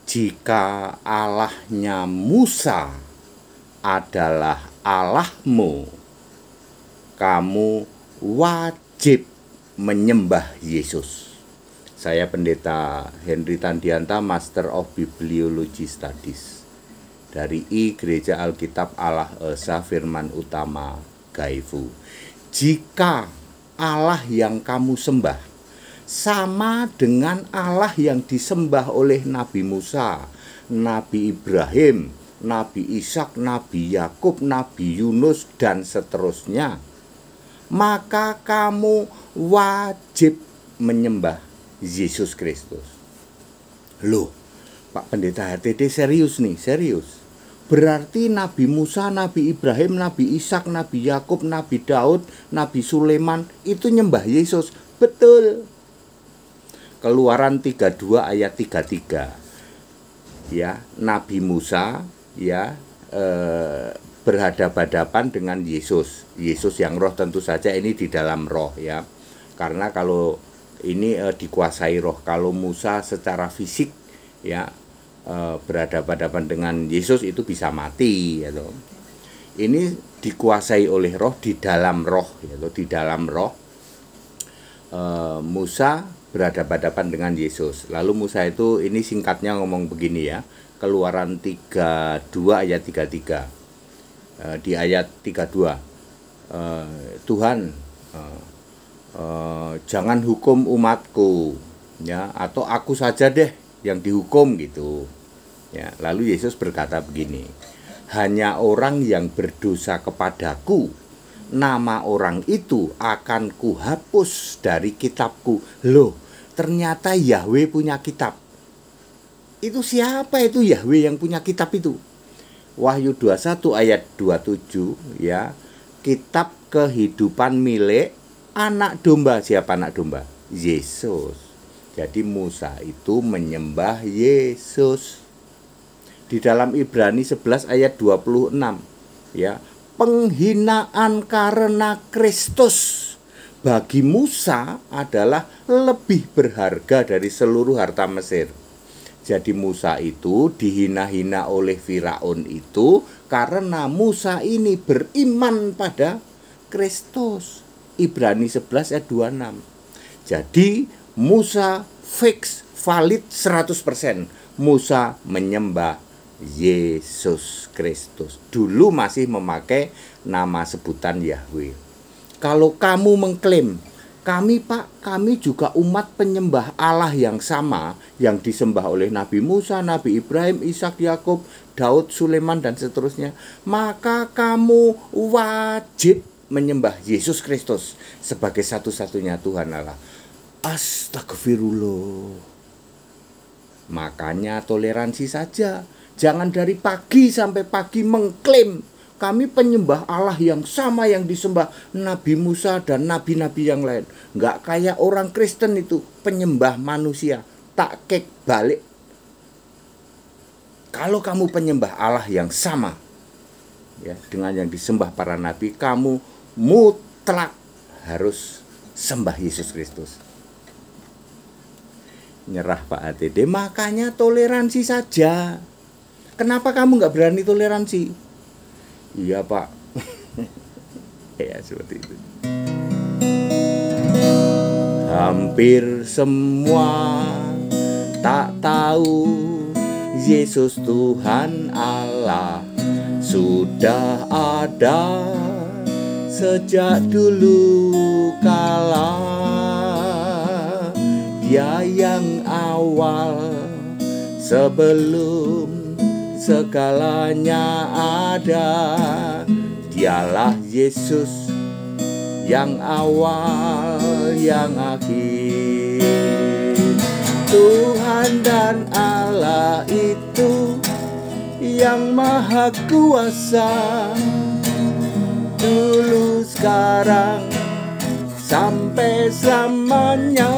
Jika Allahnya Musa adalah Allahmu, kamu wajib menyembah Yesus. Saya Pendeta Henry Tandianta, Master of Bibliology Studies dari I Gereja Alkitab Allah Esa Firman Utama Gaifu. Jika Allah yang kamu sembah sama dengan Allah yang disembah oleh Nabi Musa, Nabi Ibrahim, Nabi Ishak, Nabi Yakub, Nabi Yunus, dan seterusnya, maka kamu wajib menyembah Yesus Kristus. Loh, Pak Pendeta HTD serius nih, serius. Berarti Nabi Musa, Nabi Ibrahim, Nabi Ishak, Nabi Yakub, Nabi Daud, Nabi Sulaiman itu nyembah Yesus. Betul. Keluaran 32 ayat 33. Ya, Nabi Musa ya berhadapan-hadapan dengan Yesus. Yesus yang roh tentu saja ini di dalam roh ya. Karena kalau ini dikuasai roh, kalau Musa secara fisik ya berhadapan-hadapan dengan Yesus itu bisa mati ya toh. Ini dikuasai oleh roh, di dalam roh ya toh, di dalam roh. Musa berhadapan-hadapan dengan Yesus. Lalu Musa itu, ini singkatnya ngomong begini ya. Keluaran 32 ayat 33. Di ayat 32 Tuhan jangan hukum umatku ya, atau aku saja deh yang dihukum gitu ya. Lalu Yesus berkata begini, hanya orang yang berdosa kepadaku, nama orang itu akan kuhapus dari kitabku. Loh, ternyata Yahweh punya kitab. Itu siapa itu Yahweh yang punya kitab itu? Wahyu 21 ayat 27 ya. Kitab kehidupan milik anak domba. Siapa anak domba? Yesus. Jadi Musa itu menyembah Yesus. Di dalam Ibrani 11 ayat 26 ya, penghinaan karena Kristus bagi Musa adalah lebih berharga dari seluruh harta Mesir. Jadi Musa itu dihina-hina oleh Firaun itu karena Musa ini beriman pada Kristus. Ibrani 11 ayat 26. Jadi Musa fix, valid 100%. Musa menyembah Yesus Kristus. Dulu masih memakai nama sebutan Yahweh. Kalau kamu mengklaim, kami juga umat penyembah Allah yang sama, yang disembah oleh Nabi Musa, Nabi Ibrahim, Ishak, Yakub, Daud, Sulaiman, dan seterusnya, maka kamu wajib menyembah Yesus Kristus sebagai satu-satunya Tuhan Allah. Astagfirullah. Makanya toleransi saja. Jangan dari pagi sampai pagi mengklaim kami penyembah Allah yang sama yang disembah Nabi Musa dan nabi-nabi yang lain. Nggak kayak orang Kristen itu, penyembah manusia. Tak kek balik. Kalau kamu penyembah Allah yang sama ya dengan yang disembah para nabi, kamu mutlak harus sembah Yesus Kristus. Nyerah Pak ATD. Makanya toleransi saja. Kenapa kamu nggak berani toleransi? Iya Pak. Ya seperti itu. Hampir semua tak tahu Yesus Tuhan Allah sudah ada sejak dulu kala. Dia yang awal sebelum segalanya ada. Dialah Yesus yang awal yang akhir. Tuhan dan Allah itu yang maha kuasa, dulu sekarang sampai selamanya.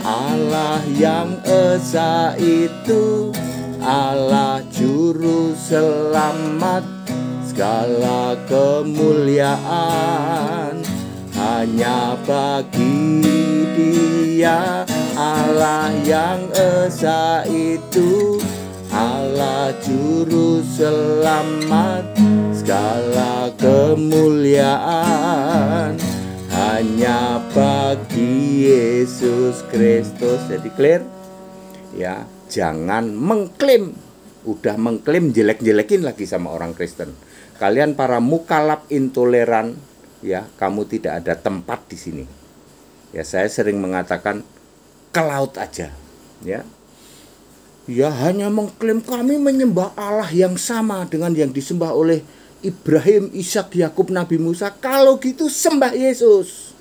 Allah yang esa itu Allah juru selamat, segala kemuliaan hanya bagi Dia Allah yang esa itu, Allah juru selamat, segala kemuliaan hanya bagi Yesus Kristus. Jadi clear ya, jangan mengklaim, udah mengklaim jelek-jelekin lagi sama orang Kristen. Kalian para mukalaf intoleran ya, kamu tidak ada tempat di sini. Ya, saya sering mengatakan ke laut aja ya. Ya, hanya mengklaim kami menyembah Allah yang sama dengan yang disembah oleh Ibrahim, Ishak, Yakub, Nabi Musa. Kalau gitu sembah Yesus.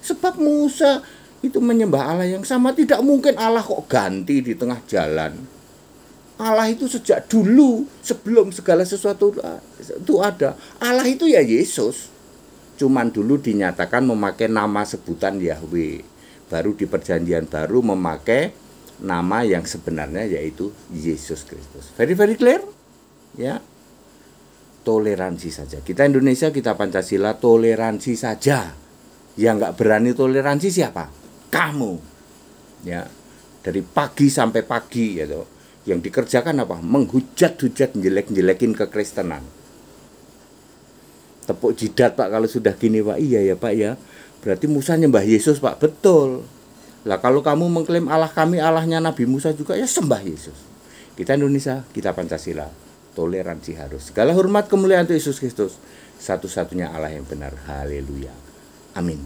Sebab Musa itu menyembah Allah yang sama. Tidak mungkin Allah kok ganti di tengah jalan. Allah itu sejak dulu, sebelum segala sesuatu itu ada. Allah itu ya Yesus. Cuman dulu dinyatakan memakai nama sebutan Yahweh. Baru di perjanjian baru memakai nama yang sebenarnya yaitu Yesus Kristus. Very clear? Ya. Toleransi saja. Kita Indonesia, kita Pancasila, toleransi saja. Yang nggak berani toleransi siapa? Kamu. Ya. Dari pagi sampai pagi gitu. Yang dikerjakan apa? Menghujat-hujat, jelek-jelekin kekristenan. Tepuk jidat Pak kalau sudah gini Pak. Iya ya Pak ya. Berarti Musa nyembah Yesus Pak. Betul. Lah kalau kamu mengklaim Allah kami, Allahnya Nabi Musa juga, ya sembah Yesus. Kita Indonesia, kita Pancasila. Toleransi harus. Segala hormat kemuliaan untuk Yesus Kristus. Satu-satunya Allah yang benar. Haleluya. Amin.